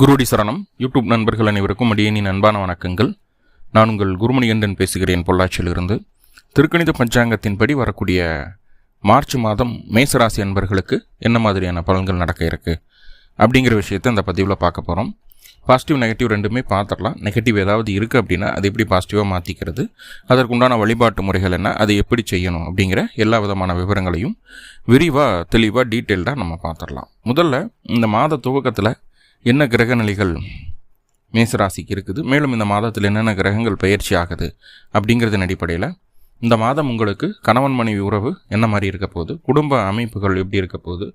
குருடி சரணம் யூடியூப் நண்பர்கள் அனைவருக்கும் அடியேனின் அன்பான வணக்கங்கள். நான் உங்கள் குருமணிகண்டன் பேசுகிறேன் பொள்ளாச்சியிலிருந்து. திருக்கணித பஞ்சாங்கத்தின்படி வரக்கூடிய மார்ச் மாதம் மேசராசி அன்பர்களுக்கு என்ன மாதிரியான பலன்கள் நடக்க இருக்கு அப்படிங்கிற விஷயத்தை இந்த பதிவில் பார்க்க போகிறோம். பாசிட்டிவ் நெகட்டிவ் ரெண்டுமே பார்த்துடலாம். நெகட்டிவ் ஏதாவது இருக்குது அப்படின்னா அது எப்படி பாசிட்டிவாக மாற்றிக்கிறது, அதற்குண்டான வழிபாட்டு முறைகள் என்ன, அதை எப்படி செய்யணும் அப்படிங்கிற எல்லா விதமான விவரங்களையும் விரிவாக தெளிவாக டீட்டெயில்டாக நம்ம பார்த்துடலாம். முதல்ல இந்த மாத துவக்கத்தில் என்ன கிரக நிலைகள் மேசராசிக்கு இருக்குது, மேலும் இந்த மாதத்தில் என்னென்ன கிரகங்கள் பயிற்சி ஆகுது அப்படிங்கிறதன் அடிப்படையில் இந்த மாதம் உங்களுக்கு கணவன் மனைவி உறவு என்ன மாதிரி இருக்க போகுது, குடும்ப அமைப்புகள் எப்படி இருக்க போகுது,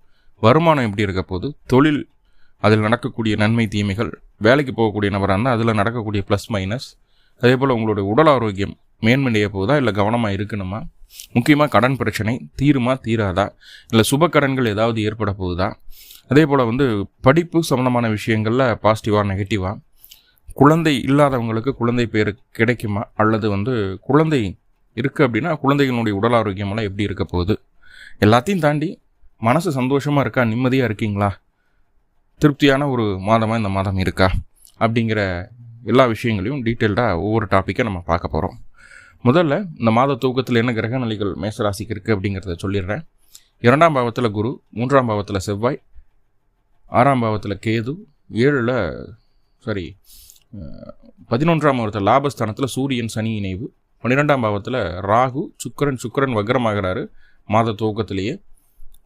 வருமானம் எப்படி இருக்க போகுது, தொழில் அதில் நடக்கக்கூடிய நன்மை தீமைகள், வேலைக்கு போகக்கூடிய நபராக இருந்தால் அதில் நடக்கக்கூடிய ப்ளஸ் மைனஸ், அதே போல் உங்களுடைய உடல் ஆரோக்கியம் மேன்மையடைய போகுதா இல்லை கவனமாக இருக்கணுமா, முக்கியமாக கடன் பிரச்சனை தீருமா தீராதா, இல்லை சுப கடன்கள் ஏதாவது ஏற்பட போகுதா, அதே போல் படிப்பு சம்மந்தமான விஷயங்களில் பாசிட்டிவாக நெகட்டிவாக, குழந்தை இல்லாதவங்களுக்கு குழந்தை பேர் கிடைக்குமா, அல்லது குழந்தை இருக்குது அப்படின்னா குழந்தைகளுடைய உடல் ஆரோக்கியமெல்லாம் எப்படி இருக்க போகுது, எல்லாத்தையும் தாண்டி மனசு சந்தோஷமாக இருக்கா, நிம்மதியாக இருக்கீங்களா, திருப்தியான ஒரு மாதமாக இந்த மாதம் இருக்கா அப்படிங்கிற எல்லா விஷயங்களையும் டீட்டெயில்டாக ஒவ்வொரு டாப்பிக்கை நம்ம பார்க்க போகிறோம். முதல்ல இந்த மாத தூக்கத்தில் என்ன கிரக நிலைகள் மேசராசிக்கு இருக்குது அப்படிங்கிறத சொல்லிடுறேன். 2ஆம் பாவத்தில் குரு, 3ஆம் பாவத்தில் செவ்வாய், 6ஆம் பாவத்தில் கேது, 11ஆம் பாவத்தில் லாபஸ்தானத்தில் சூரியன் சனி இணைவு, 12ஆம் பாவத்தில் ராகு, சுக்கிரன் வக்ரமாகிறாரு மாத துவக்கத்திலேயே,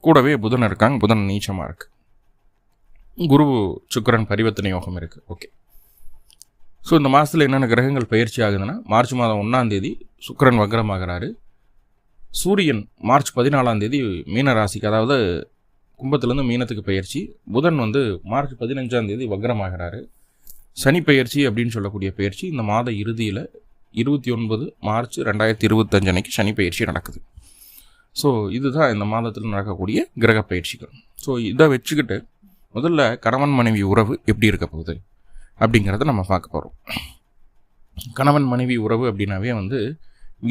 கூடவே புதன் இருக்காங்க, புதன் நீச்சமாக இருக்குது, குரு சுக்கிரன் பரிவர்த்தனை யோகம் இருக்குது. ஓகே, ஸோ இந்த மாதத்தில் என்னென்ன கிரகங்கள் பயிற்சி ஆகுதுன்னா, மார்ச் மாதம் 1ஆம் தேதி சுக்கிரன் வக்ரமாகிறாரு, சூரியன் மார்ச் 14ஆம் தேதி மீன ராசிக்கு, அதாவது கும்பத்திலேருந்து மீனத்துக்கு பயிற்சி, புதன் மார்ச் 15ஆம் தேதி வக்ரமாகிறாரு, சனி பயிற்சி அப்படின்னு சொல்லக்கூடிய பயிற்சி இந்த மாத இறுதியில் 29 மார்ச் 2025 அன்னைக்கு சனி பயிற்சி நடக்குது. ஸோ இதுதான் இந்த மாதத்தில் நடக்கக்கூடிய கிரக பயிற்சிகள். ஸோ இதை வச்சுக்கிட்டு முதல்ல கணவன் மனைவி உறவு எப்படி இருக்க போகுது அப்படிங்கிறத நம்ம பார்க்க போகிறோம். கணவன் மனைவி உறவு அப்படின்னாவே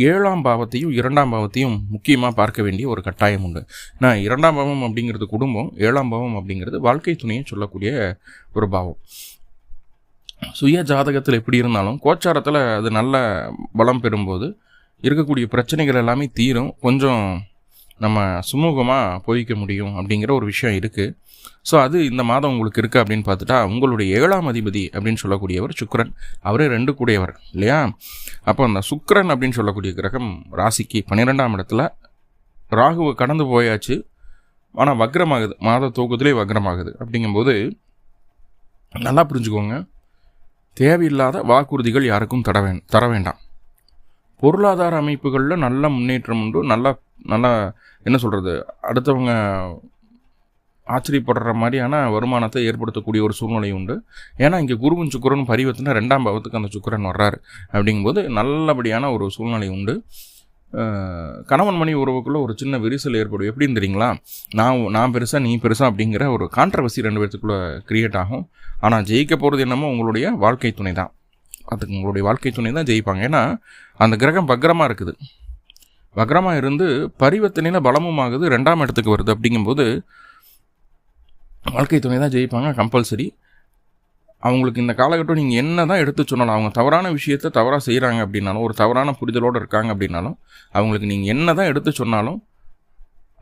7ஆம் பாவத்தையும் 2ஆம் பாவத்தையும் முக்கியமாக பார்க்க வேண்டிய ஒரு கட்டாயம் உண்டு. நான் 2ஆம் பாவம் அப்படிங்கிறது குடும்பம், 7ஆம் பாவம் அப்படிங்கிறது வாழ்க்கை துணையை சொல்லக்கூடிய ஒரு பாவம். சுய ஜாதகத்தில் எப்படி இருந்தாலும் கோச்சாரத்தில் அது நல்ல பலம் பெறும்போது இருக்கக்கூடிய பிரச்சனைகள் எல்லாமே தீரும், கொஞ்சம் நம்ம சுமூகமாக போய்க்க முடியும் அப்படிங்கிற ஒரு விஷயம் இருக்குது. ஸோ அது இந்த மாதம் உங்களுக்கு இருக்குது அப்படின்னு பார்த்துட்டா, உங்களுடைய 7ஆம் அதிபதி அப்படின்னு சொல்லக்கூடியவர் சுக்கிரன், அவரே 2 கூடியவர் இல்லையா. அப்போ அந்த சுக்கிரன் அப்படின்னு சொல்லக்கூடிய கிரகம் ராசிக்கு 12ஆம் இடத்துல, ராகுவை கடந்து போயாச்சு, ஆனால் வக்ரமாகுது, மாத தூக்கத்திலே வக்ரமாகுது. அப்படிங்கும்போது நல்லா புரிஞ்சுக்கோங்க, தேவையில்லாத வாக்குறுதிகள் யாருக்கும் தர வேண்டாம். பொருளாதார அமைப்புகளில் நல்ல முன்னேற்றம் உண்டு, நல்லா என்ன சொல்கிறது, அடுத்தவங்க ஆச்சரியப்படுற மாதிரியான வருமானத்தை ஏற்படுத்தக்கூடிய ஒரு சூழ்நிலை உண்டு. ஏன்னா இங்கே குருவும் சுக்கிரனும் பரிவர்த்தனை 2ஆம் பாவத்துக்கு அந்த சுக்கிரன் வர்றாரு. அப்படிங்கும்போது நல்லபடியான ஒரு சூழ்நிலை உண்டு. கணவன் மனைவி உறவுக்குள்ளே ஒரு சின்ன விரிசல் ஏற்படும். எப்படின்னு தெரியுங்களா, நான் பெருசாக நீ பெருசாக அப்படிங்கிற ஒரு கான்ட்ரவர்சி 2 பேர்த்துக்குள்ளே கிரியேட் ஆகும். ஆனால் ஜெயிக்க போகிறது என்னமோ உங்களுடைய வாழ்க்கை துணை தான். அதுக்கு உங்களுடைய வாழ்க்கை துணை தான் ஜெயிப்பாங்க. ஏன்னா அந்த கிரகம் வக்ரமாக இருக்குது, வக்ரமாக இருந்து பரிவர்த்தனையில் பலமும் ஆகுது, 2ஆம் இடத்துக்கு வருது. அப்படிங்கும்போது வாழ்க்கை துணை தான் ஜெயிப்பாங்க கம்பல்சரி. அவங்களுக்கு இந்த காலகட்டம் நீங்கள் என்ன தான் எடுத்து சொன்னாலும், அவங்க தவறான விஷயத்தை தவறாக செய்கிறாங்க அப்படின்னாலும், ஒரு தவறான புரிதலோடு இருக்காங்க அப்படின்னாலும், அவங்களுக்கு நீங்கள் என்ன தான் எடுத்து சொன்னாலும்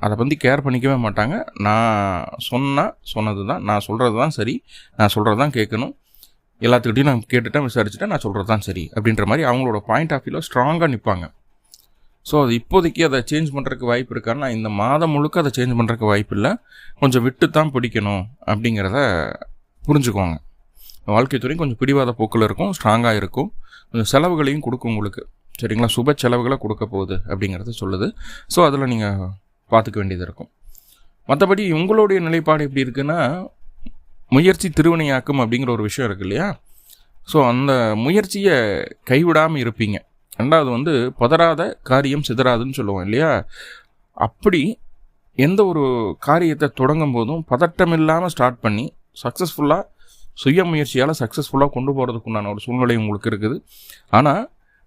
அதை பற்றி கேர் பண்ணிக்கவே மாட்டாங்க. நான் சொன்னது தான், நான் சொல்கிறது தான் சரி, நான் சொல்கிறது தான் கேட்கணும், எல்லாத்துக்கிட்டையும் நான் கேட்டுட்டேன், விசாரிச்சுட்டேன், நான் சொல்கிறது தான் சரி அப்படின்ற மாதிரி அவங்களோட பாயிண்ட் ஆஃப் வியூவில் ஸ்ட்ராங்காக நிற்பாங்க. ஸோ அது இப்போதைக்கு அதை சேஞ்ச் பண்ணுறதுக்கு வாய்ப்பு இருக்கான்னா, இந்த மாதம் முழுக்க அதை சேஞ்ச் பண்ணுறதுக்கு வாய்ப்பு இல்லை, கொஞ்சம் விட்டு தான் பிடிக்கணும் அப்படிங்கிறத புரிஞ்சுக்கோங்க. வாழ்க்கை துறை கொஞ்சம் பிடிவாத போக்கில் இருக்கும், ஸ்ட்ராங்காக இருக்கும், கொஞ்சம் செலவுகளையும் கொடுக்கும் உங்களுக்கு, சரிங்களா, சுப செலவுகளை கொடுக்க போகுது அப்படிங்கிறத சொல்லுது. ஸோ அதில் நீங்கள் பார்த்துக்க வேண்டியது இருக்கும். மற்றபடி உங்களுடைய நிலைப்பாடு எப்படி இருக்குன்னா, முயற்சி திருவினையாக்கும் அப்படிங்கிற ஒரு விஷயம் இருக்குது இல்லையா. ஸோ அந்த முயற்சியை கைவிடாமல் இருப்பீங்க. 2வது பதறாத காரியம் சிதறாதுன்னு சொல்லுவோம் இல்லையா. அப்படி எந்த ஒரு காரியத்தை தொடங்கும் போதும் பதட்டம் இல்லாமல் ஸ்டார்ட் பண்ணி சக்ஸஸ்ஃபுல்லாக சுய முயற்சியால் சக்ஸஸ்ஃபுல்லாக கொண்டு போகிறதுக்குண்டான ஒரு சூழ்நிலை உங்களுக்கு இருக்குது. ஆனால்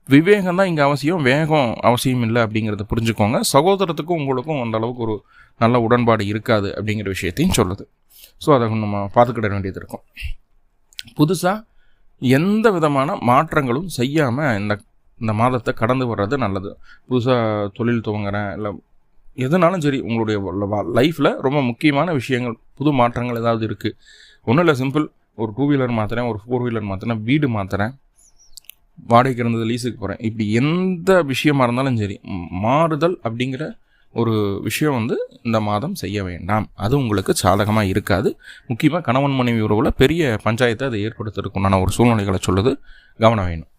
விவேகம் தான் இங்கே அவசியம், வேகம் அவசியம் இல்லை அப்படிங்கிறத புரிஞ்சுக்கோங்க. சகோதரத்துக்கும் உங்களுக்கும் அந்த அளவுக்கு ஒரு நல்ல உடன்பாடு இருக்காது அப்படிங்கிற விஷயத்தையும் சொல்லுது. ஸோ அதை நம்ம பார்த்துக்கிட வேண்டியது இருக்கும். புதுசாக எந்த விதமான மாற்றங்களும் செய்யாமல் இந்த மாதத்தை கடந்து வர்றது நல்லது. புதுசாக தொழில் துவங்குறேன், இல்லை எதுனாலும் சரி, உங்களுடைய லைஃப்பில் ரொம்ப முக்கியமான விஷயங்கள், புது மாற்றங்கள் ஏதாவது இருக்குது. ஒன்றும் இல்லை, சிம்பிள். ஒரு 2 வீலர் மாற்றுறேன், ஒரு 4 வீலர் மாற்றுறேன், வீடு மாற்றுறேன், வாடகைக்கு இருந்தது லீஸுக்கு போகிறேன், இப்படி எந்த விஷயமா இருந்தாலும் சரி, மாறுதல் அப்படிங்கிற ஒரு விஷயம் இந்த மாதம் செய்ய வேண்டாம். அது உங்களுக்கு சாதகமாக இருக்காது. முக்கியமாக கணவன் மனைவி உறவில் பெரிய பஞ்சாயத்தை அதை ஏற்படுத்துறதுக்குண்டான ஒரு சூழ்நிலைகளை சொல்லுது. கவனம் வேணும்.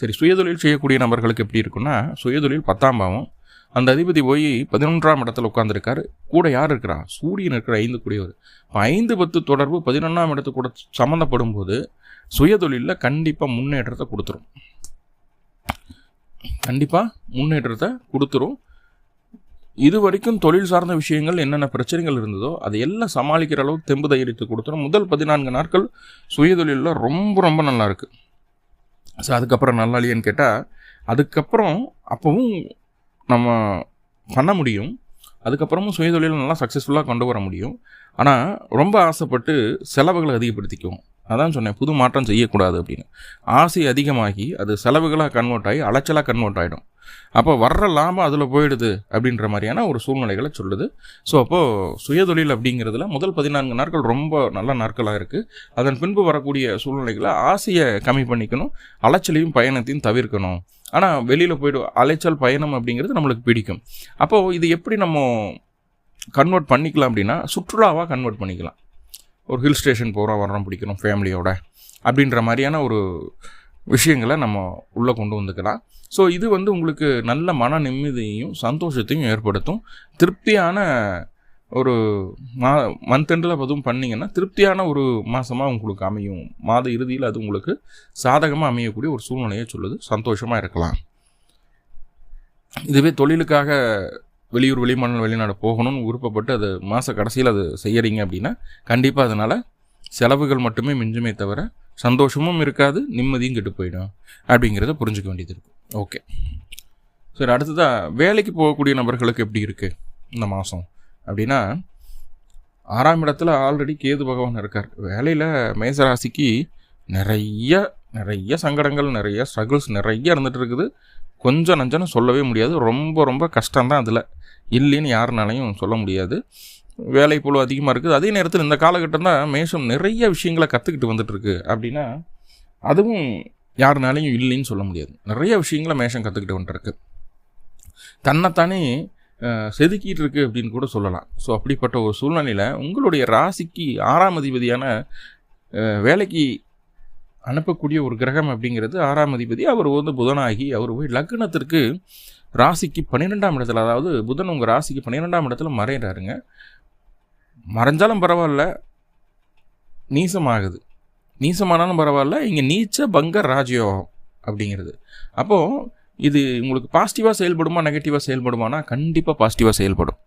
சரி, சுயதொழில் செய்யக்கூடிய நபர்களுக்கு எப்படி இருக்குன்னா, சுயதொழில் 10ஆம் பாவம், அந்த அதிபதி போய் 11ஆம் இடத்துல உட்காந்துருக்காரு. கூட யார் இருக்கிறா? சூரியன் இருக்கிற 5 கூடியவர். 5-10 தொடர்பு 11ஆம் இடத்துக்கு கூட சம்மந்தப்படும் போது சுயதொழிலில் கண்டிப்பாக முன்னேற்றத்தை கொடுத்துரும். இது வரைக்கும் தொழில் சார்ந்த விஷயங்கள் என்னென்ன பிரச்சனைகள் இருந்ததோ அதை எல்லாம் சமாளிக்கிற அளவுக்கு தெம்பு தைரியத்தை கொடுத்துரும். முதல் 14 நாட்கள் சுயதொழிலில் ரொம்ப ரொம்ப நல்லா இருக்குது. ஸோ அதுக்கப்புறம் நல்லா இல்லையான்னு கேட்டால், அதுக்கப்புறம் அப்போவும் நம்ம பண்ண முடியும். அதுக்கப்புறமும் சுயதொழில் நல்லா சக்ஸஸ்ஃபுல்லாக கொண்டு வர முடியும். ஆனால் ரொம்ப ஆசைப்பட்டு செலவுகளை அதிகப்படுத்திக்குவோம். அதான் சொன்னேன், புது மாற்றம் செய்யக்கூடாது அப்படின்னு. ஆசை அதிகமாகி அது செலவுகளாக கன்வெர்ட் ஆகி அலைச்சலாக கன்வெர்ட் ஆகிடும். அப்போ வர்ற லாபம் அதில் போயிடுது அப்படின்ற மாதிரியான ஒரு சூழ்நிலைகளை சொல்லுது. ஸோ அப்போது சுயதொழில் அப்படிங்கிறதுல முதல் 14 நாட்கள் ரொம்ப நல்ல நாட்களாக இருக்குது. அதன் பின்பு வரக்கூடிய சூழ்நிலைகளை ஆசையை கம்மி பண்ணிக்கணும், அலைச்சலையும் பயணத்தையும் தவிர்க்கணும். ஆனால் வெளியில் போய்டும் அலைச்சல் பயணம் அப்படிங்கிறது நம்மளுக்கு பிடிக்கும். அப்போது இது எப்படி நம்ம கன்வெர்ட் பண்ணிக்கலாம் அப்படின்னா, சுற்றுலாவாக கன்வெர்ட் பண்ணிக்கலாம். ஒரு ஹில் ஸ்டேஷன் போகிறோம், வர்றோம், பிடிக்கணும் ஃபேமிலியோட அப்படின்ற மாதிரியான ஒரு விஷயங்களை நம்ம உள்ளே கொண்டு வந்துக்கலாம். ஸோ இது உங்களுக்கு நல்ல மன நிம்மதியையும் சந்தோஷத்தையும் ஏற்படுத்தும். திருப்தியான ஒரு மந்த் எண்டில் அதுவும் பண்ணிங்கன்னா திருப்தியான ஒரு மாதமாக உங்களுக்கு அமையும். மாத இறுதியில் அது உங்களுக்கு சாதகமாக அமையக்கூடிய ஒரு சூழ்நிலையை சொல்லுது. சந்தோஷமாக இருக்கலாம். இதுவே தொழிலுக்காக வெளியூர், வெளிமாநிலம், வெளிநாடு போகணும்னு விருப்பப்பட்டு அது மாத கடைசியில் அது செய்யறீங்க அப்படின்னா கண்டிப்பாக அதனால் செலவுகள் மட்டுமே மிஞ்சுமே தவிர சந்தோஷமும் இருக்காது, நிம்மதியும் கெட்டு போயிடும் அப்படிங்கிறத புரிஞ்சுக்க வேண்டியது இருக்கும். ஓகே, சரி. அடுத்ததாக வேலைக்கு போகக்கூடிய நபர்களுக்கு எப்படி இருக்குது இந்த மாதம் அப்படின்னா, 6ஆம் இடத்துல ஆல்ரெடி கேது பகவான் இருக்கார். வேலையில் மேசராசிக்கு நிறைய சங்கடங்கள், நிறைய ஸ்ட்ரகிள்ஸ் நிறைய இருந்துகிட்டு இருக்குது. கொஞ்சம் நஞ்சன்னு சொல்லவே முடியாது. ரொம்ப ரொம்ப கஷ்டம்தான். அதில் இல்லைன்னு யாருனாலையும் சொல்ல முடியாது. வேலை போல அதிகமாக இருக்குது. அதே நேரத்தில் இந்த காலகட்டம் தான் மேஷம் நிறைய விஷயங்களை கற்றுக்கிட்டு வந்துட்டுருக்கு அப்படின்னா அதுவும் யாருனாலையும் இல்லைன்னு சொல்ல முடியாது. நிறைய விஷயங்களை மேஷம் கற்றுக்கிட்டு வந்துருக்கு. தன்னைத்தானே செதுக்கிட்டு இருக்கு அப்படின்னு கூட சொல்லலாம். ஸோ அப்படிப்பட்ட ஒரு சூழ்நிலையில் உங்களுடைய ராசிக்கு 6ஆம் அதிபதியான வேலைக்கு அனுப்பக்கூடிய ஒரு கிரகம் அப்படிங்கிறது 6ஆம் அதிபதி. அவர் புதனாகி அவர் போய் லக்னத்திற்கு ராசிக்கு 12ஆம் இடத்துல, அதாவது புதன் உங்கள் ராசிக்கு 12ஆம் இடத்துல மறைகிறாருங்க. மறைஞ்சாலும் பரவாயில்ல, நீசமானாலும் பரவாயில்ல, இங்கே நீச்ச பங்க ராஜயோகம் அப்படிங்கிறது. அப்போது இது உங்களுக்கு பாசிட்டிவாக செயல்படுமா நெகட்டிவாக செயல்படுமானா கண்டிப்பாக பாசிட்டிவாக செயல்படும்.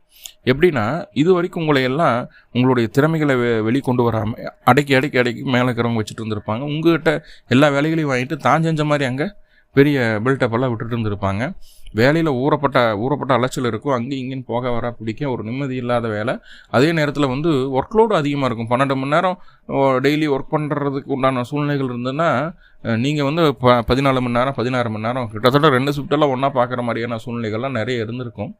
எப்படின்னா, இது வரைக்கும் உங்களையெல்லாம் உங்களுடைய திறமைகளை வெளிக்கொண்டு வராமல் அடக்கி மேலே இருக்கிறவங்க வச்சுட்டு இருந்திருப்பாங்க. உங்கள்கிட்ட எல்லா வேலைகளையும் வாங்கிட்டு தான் செஞ்ச மாதிரி அங்கே பெரிய பில்டப்பெல்லாம் விட்டுட்டு இருந்திருப்பாங்க. வேலையில் ஊறப்பட்ட அலைச்சல் இருக்கும். அங்கேயும் இங்கேயும் போக வர பிடிக்க ஒரு நிம்மதி இல்லாத வேலை. அதே நேரத்தில் ஒர்க்லோடு அதிகமாக இருக்கும். 12 மணி நேரம் டெய்லி ஒர்க் பண்ணுறதுக்கு உண்டான சூழ்நிலைகள் இருந்ததுன்னா நீங்கள் 14 மணி நேரம் 16 மணி நேரம் கிட்டத்தட்ட 2 ஷிஃப்டெல்லாம் ஒன்றா பார்க்குற மாதிரியான சூழ்நிலைகள்லாம் நிறைய இருந்திருக்கும்.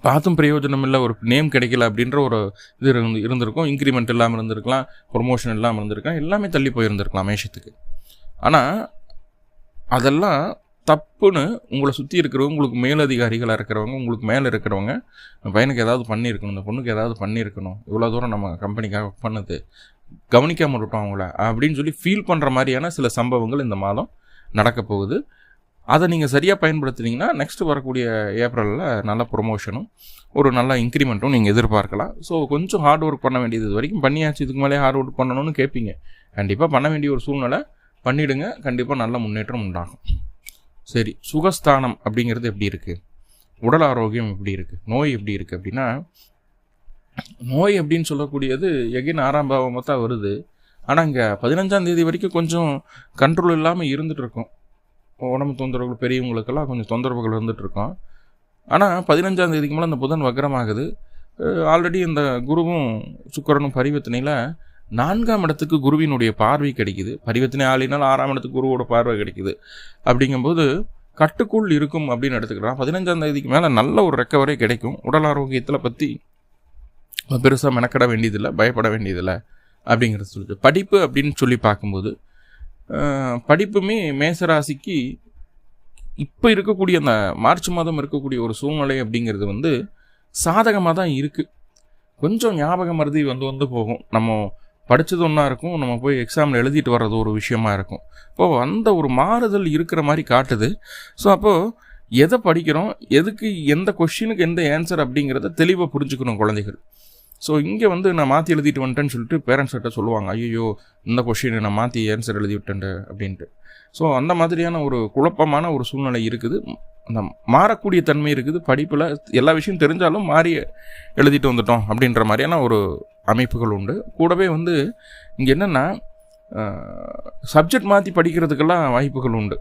பார்த்தும் பிரயோஜனம் இல்லை, ஒரு நேம் கிடைக்கல அப்படின்ற ஒரு இது இருந்திருக்கும். இன்க்ரிமெண்ட் இல்லாமல் இருந்திருக்கலாம், ப்ரொமோஷன் இல்லாமல் இருந்திருக்கலாம், எல்லாமே தள்ளி போயிருந்திருக்கலாம் மேஷத்துக்கு. ஆனால் அதெல்லாம் தப்புன்னு உங்களை சுற்றி இருக்கிறவங்க, உங்களுக்கு மேலதிகாரிகளாக இருக்கிறவங்க, உங்களுக்கு மேலே இருக்கிறவங்க, பையனுக்கு ஏதாவது பண்ணியிருக்கணும், இந்த பொண்ணுக்கு ஏதாவது பண்ணியிருக்கணும், இவ்வளோ தூரம் நம்ம கம்பெனிக்காக பண்ணது கவனிக்காமல் விட்டோம் அவங்கள அப்படின்னு சொல்லி ஃபீல் பண்ணுற மாதிரியான சில சம்பவங்கள் இந்த மாதம் நடக்க போகுது. அதை நீங்கள் சரியாக பயன்படுத்துனீங்கன்னா நெக்ஸ்ட்டு வரக்கூடிய ஏப்ரலில் நல்ல ப்ரொமோஷனும் ஒரு நல்ல இன்க்ரிமெண்ட்டும் நீங்கள் எதிர்பார்க்கலாம். ஸோ கொஞ்சம் ஹார்ட் ஒர்க் பண்ண வேண்டியது, இது வரைக்கும் பண்ணியாச்சு, இதுக்கு மேலே ஹார்ட் ஒர்க் பண்ணணும்னு கேட்பீங்க. கண்டிப்பாக பண்ண வேண்டிய ஒரு சூழ்நிலை பண்ணிவிடுங்க. கண்டிப்பாக நல்ல முன்னேற்றம் உண்டாகும். சரி, சுகஸ்தானம் அப்படிங்கிறது எப்படி இருக்குது, உடல் ஆரோக்கியம் எப்படி இருக்குது, நோய் எப்படி இருக்குது அப்படின்னா, நோய் அப்படின்னு சொல்லக்கூடியது எகைன் 6ஆம் பாவமாக தான் வருது. ஆனால் இங்கே 15ஆம் தேதி வரைக்கும் கொஞ்சம் கண்ட்ரோல் இல்லாமல் இருந்துகிட்டு இருக்கோம். உடம்பு தொந்தரவுகள், பெரியவங்களுக்கெல்லாம் கொஞ்சம் தொந்தரவுகள் இருந்துகிட்ருக்கோம். ஆனால் 15ஆம் தேதிக்கு மேலே அந்த புதன் வக்ரமாகுது. ஆல்ரெடி இந்த குருவும் சுக்கிரனும் பரிவர்த்தனையில் 4ஆம் இடத்துக்கு குருவினுடைய பார்வை கிடைக்குது. பரிவர்த்தனை ஆளினால் 6ஆம் இடத்துக்கு குருவோட பார்வை கிடைக்குது. அப்படிங்கும்போது கட்டுக்குள் இருக்கும் அப்படின்னு எடுத்துக்கலாம். 15ஆம் தேதிக்கு மேலே நல்ல ஒரு ரெக்கவரி கிடைக்கும். உடல் ஆரோக்கியத்தில் பற்றி பெருசாக மெனக்கட வேண்டியதில்லை, பயப்பட வேண்டியதில்லை அப்படிங்கிறது சொல்லுது. படிப்பு அப்படின்னு சொல்லி பார்க்கும்போது படிப்புமே மேசராசிக்கு இப்போ இருக்கக்கூடிய அந்த மார்ச் மாதம் இருக்கக்கூடிய ஒரு சூழ்நிலை அப்படிங்கிறது சாதகமாக தான் இருக்குது. கொஞ்சம் ஞாபக மருதி வந்து போகும். நம்ம படித்தது ஒன்றா இருக்கும், நம்ம போய் எக்ஸாமில் எழுதிட்டு வர்றது ஒரு விஷயமா இருக்கும். இப்போது அந்த ஒரு மாறுதல் இருக்கிற மாதிரி காட்டுது. ஸோ அப்போது எதை படிக்கிறோம், எதுக்கு, எந்த கொஷினுக்கு எந்த ஆன்சர் அப்படிங்கிறத தெளிவாக புரிஞ்சுக்கணும் குழந்தைகள். ஸோ இங்கே நான் மாற்றி எழுதிட்டு வந்துட்டேன்னு சொல்லிட்டு பேரண்ட்ஸ்கிட்ட சொல்லுவாங்க, ஐயோ இந்த கொஷினை நான் மாற்றி ஆன்சர் எழுதி விட்டேன் அப்படின்ட்டு. ஸோ அந்த மாதிரியான ஒரு குழப்பமான ஒரு சூழ்நிலை இருக்குது. அந்த மாறக்கூடிய தன்மை இருக்குது. படிப்பில் எல்லா விஷயம் தெரிஞ்சாலும் மாறி எழுதிட்டு வந்துட்டோம் அப்படின்ற மாதிரியான ஒரு அமைப்புகள் உண்டு. கூடவே இங்கே என்னென்னா சப்ஜெக்ட் மாற்றி படிக்கிறதுக்கெல்லாம் வாய்ப்புகள் உண்டு.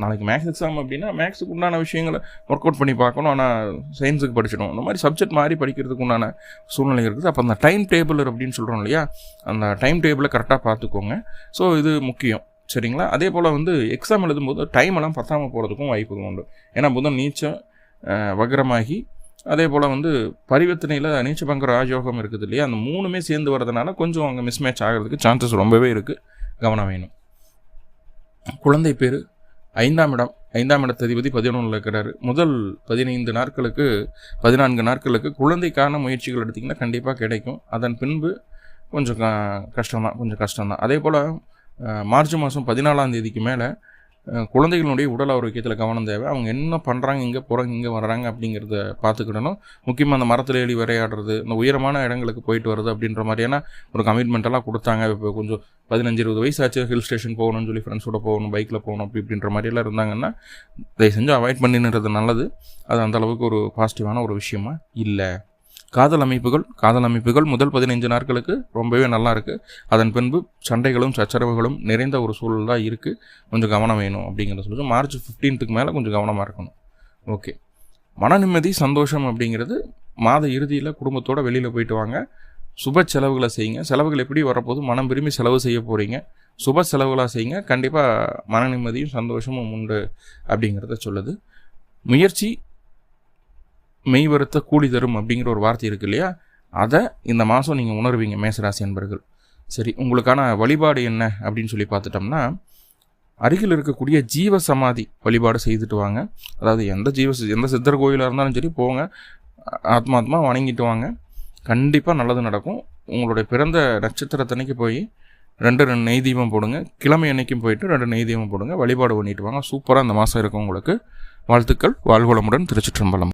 நாளைக்கு மேக்ஸ் எக்ஸாம் அப்படின்னா மேக்ஸுக்கு உண்டான விஷயங்களை ஒர்க் அவுட் பண்ணி பார்க்கணும், ஆனால் சயின்ஸுக்கு படிச்சிடும். அந்த மாதிரி சப்ஜெக்ட் மாறி படிக்கிறதுக்கு உண்டான சூழ்நிலை இருக்குது. அப்போ அந்த டைம் டேபிள் அப்படின்னு சொல்கிறோம் இல்லையா, அந்த டைம் டேபிளை கரெக்டாக பார்த்துக்கோங்க. ஸோ இது முக்கியம், சரிங்களா? அதே போல் எக்ஸாம் எழுதும்போது டைமெல்லாம் பத்தாமல் போகிறதுக்கும் வாய்ப்புகள் உண்டு. ஏன்னா புதன் நீச்சம் வக்ரமாகி, அதே போல் பரிவர்த்தனையில் நீச்சபங்க ராஜயோகம் இருக்குது இல்லையா, அந்த 3மே சேர்ந்து வர்றதுனால கொஞ்சம் அங்கே மிஸ்மேட்ச் ஆகிறதுக்கு சான்சஸ் ரொம்பவே இருக்குது. கவனம் வேணும். குழந்தை பேர் 5ஆம் இடம், 5ஆம் இடத்ததிபதி 11 இருக்கிறாரு. முதல் 14 நாட்களுக்கு குழந்தைக்கான முயற்சிகள் எடுத்திங்கன்னா கண்டிப்பாக கிடைக்கும். அதன் பின்பு கொஞ்சம் கஷ்டம்தான். அதே போல் மார்ச் மாதம் 14ஆம் தேதிக்கு மேலே குழந்தைகளுடைய உடல் ஆரோக்கியத்தில் கவனம் தேவை. அவங்க என்ன பண்ணுறாங்க, இங்கே போகிறாங்க, இங்கே வர்றாங்க அப்படிங்கிறத பார்த்துக்கிடணும். முக்கியமாக அந்த மரத்தில் ஏறி விளையாடுறது, இந்த உயரமான இடங்களுக்கு போயிட்டு வருது அப்படின்ற மாதிரியான ஒரு கமிட்மெண்ட்டெல்லாம் கொடுத்தாங்க. இப்போ கொஞ்சம் 15-20 வயசு ஆச்சு, ஹில் ஸ்டேஷன் போகணும்னு சொல்லி ஃப்ரெண்ட்ஸோட போகணும், பைக்கில் போகணும் அப்படின்ற மாதிரியெல்லாம் இருந்தாங்கன்னா தயவு செஞ்சு அவாய்ட் பண்ணிடுறது நல்லது. அது அந்தளவுக்கு ஒரு பாசிட்டிவான ஒரு விஷயமா இல்லை. காதல் அமைப்புகள் முதல் 15 நாட்களுக்கு ரொம்பவே நல்லா இருக்குது. அதன் பின்பு சண்டைகளும் சச்சரவுகளும் நிறைந்த ஒரு சூழல் தான் இருக்குது. கொஞ்சம் கவனம் வேணும் அப்படிங்கிறத சொல்லுது. மார்ச் 15க்கு மேலே கொஞ்சம் கவனமாக இருக்கணும். ஓகே, மன நிம்மதி சந்தோஷம் அப்படிங்கிறது மாத இறுதியில் குடும்பத்தோடு வெளியில் போயிட்டு வாங்க. சுப செலவுகளை செய்யுங்க. செலவுகள் எப்படி வரப்போது, மனம் விரும்பி செலவு செய்ய போகிறீங்க. சுப செலவுகளாக செய்யுங்க. கண்டிப்பாக மன நிம்மதியும் சந்தோஷமும் உண்டு அப்படிங்கிறத சொல்லுது. முயற்சி மெய் வருத்த கூலி தரும் அப்படிங்கிற ஒரு வார்த்தை இருக்குது இல்லையா, அதை இந்த மாதம் நீங்கள் உணர்வீங்க மேசராசி என்பர்கள். சரி, உங்களுக்கான வழிபாடு என்ன அப்படின்னு சொல்லி பார்த்துட்டோம்னா, அருகில் இருக்கக்கூடிய ஜீவ சமாதி வழிபாடு செய்துட்டு வாங்க. அதாவது எந்த சித்தர் கோயிலாக இருந்தாலும் சரி போங்க, ஆத்மாத்மா வணங்கிட்டு வாங்க. கண்டிப்பாக நல்லது நடக்கும். உங்களுடைய பிறந்த நட்சத்திரத்தன்னைக்கு போய் 2 நெய் தீபம் போடுங்க. கிழமை அன்னைக்கும் போயிட்டு 2 நெய் தீபம் போடுங்க. வழிபாடு பண்ணிட்டு வாங்க. சூப்பராக இந்த மாதம் இருக்கும் உங்களுக்கு. வாழ்த்துக்கள். வாழ்வளமுடன். திருச்சிற்றம்பலம்.